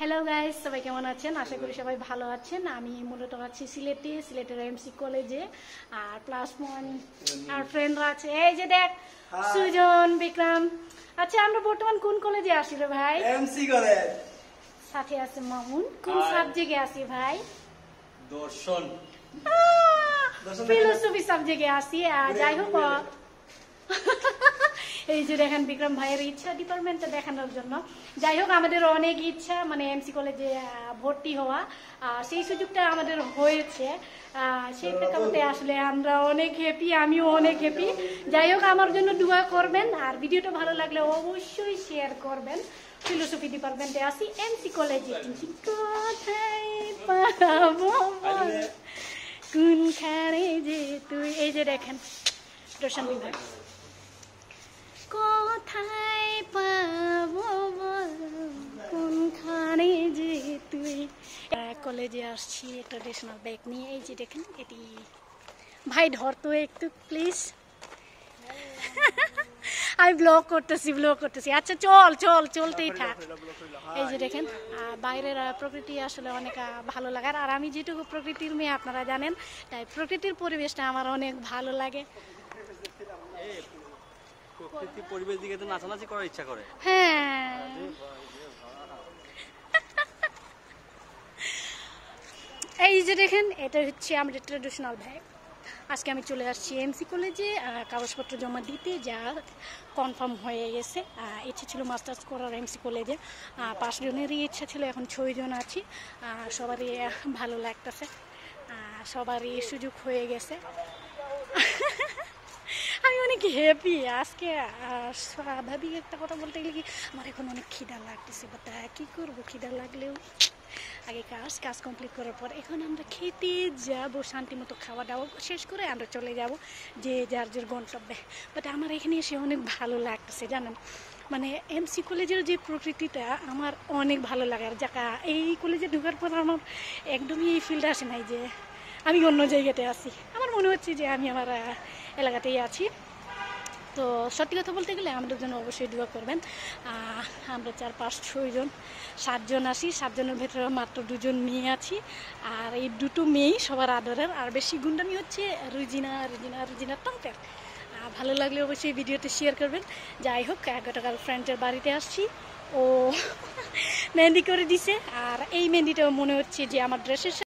Hello guys, সবাই কেমন আছেন? আশা করি সবাই ভালো আছেন। আমি মূলত আছি সিলেটের এমসি কলেজে। আর প্লাস ওয়ান আর ফ্রেন্ডরা আছে, এই যে দেখ সুজন, বিক্রম। আচ্ছা, আমরা বর্তমান কোন কলেজে আসি রে ভাই? MC college. সাথে আছে মামুন। কোন সাবজেক্টে আসি ভাই? দর্শন। ফিলোসফি সাবজেক্টে আসি। যাই হোক, এই যে দেখেন বিক্রম ভাইয়ের ইচ্ছা ডিপার্টমেন্টে দেখানোর জন্য। যাই হোক, আমাদের অনেক ইচ্ছা মানে এমসি কলেজে ভর্তি হওয়া, সেই সুযোগটা আমাদের হয়েছে। সেই প্রেক্ষাপটে আসলে আমরা অনেক হ্যাপি, আমিও অনেক হ্যাপি। যাই হোক, আমার জন্য দোয়া করবেন, আর ভিডিওটা ভালো লাগলে অবশ্যই শেয়ার করবেন। ফিলোসফি ডিপার্টমেন্টে আসি এমসি কলেজে। কোথায় পাবো কোনখানে যে তুই, এই যে দেখেন রোশন বিভাগ। কোথায় পাবো কোনখানে যে তুই। কলেজে আসছি ট্রেডিশনাল ব্যাগ নিয়ে। এই যে দেখেন, এটি ভাই ধরতো একটু প্লিজ। আমি ব্লগ করতেছি। আচ্ছা চলতেই থাক। এই যে দেখেন, বাইরের প্রকৃতি আসলে অনেক ভালো লাগে। আর আমি যেটুকু প্রকৃতির মেয়ে আপনারা জানেন, তাই প্রকৃতির পরিবেশটা আমার অনেক ভালো লাগে। প্রকৃতি পরিবেশ দিকে তো নাচানাচি করার ইচ্ছা করে। হ্যাঁ, এই যে দেখেন, এটা হচ্ছে আমাদের ট্রেডিশনাল ব্যাগ। আজকে আমি চলে আসছি এমসি কলেজে কাগজপত্র জমা দিতে, যা কনফার্ম হয়ে গেছে। ইচ্ছে ছিল মাস্টার্স করার এমসি কলেজে, 5 জনেরই ইচ্ছা ছিল, এখন 6 জন আছি। সবারই ভালো লাগতেছে, সবারই সুযোগ হয়ে গেছে। আমি অনেক হ্যাপি আজকে। স্বাভাবিক একটা কথা বলতে গেলে কি, আমার এখন অনেক খিদা লাগতেছে, বাট কী করবো, খিদা লাগলেও আগে কাজ কমপ্লিট করার পর এখন আমরা খেতে যাব। শান্তি মতো খাওয়া দাওয়া শেষ করে আমরা চলে যাব যে যার গন্তব্যে। বাট আমার এখানে এসে অনেক ভালো লাগতেছে জানেন, মানে এমসি কলেজের যে প্রকৃতিটা আমার অনেক ভালো লাগে। আর যাকা এই কলেজে ঢোকার পর আমার একদমই এই ফিল্ড আসে নাই যে আমি অন্য জায়গাতে আছি। আমার মনে হচ্ছে যে আমি আমার এলাকাতেই আছি। তো সত্যি কথা বলতে গেলে আমাদের জন্য অবশ্যই দোয়া করবেন। আমরা 4, 5, 6 জন 7 জন আছি। 7 জনের ভেতরে মাত্র 2 জন মেয়ে আছি। আর এই 2টো মেয়েই সবার আদরের। আর বেশি গুন্ডামি হচ্ছে রুজিনা টম্পের। ভালো লাগলে অবশ্যই ভিডিওতে শেয়ার করবেন। যাই হোক, গতকাল ফ্রেন্ডের বাড়িতে আসছি, ও মেহেন্দি করে দিছে। আর এই মেহেন্দিটা মনে হচ্ছে যে আমার ড্রেসের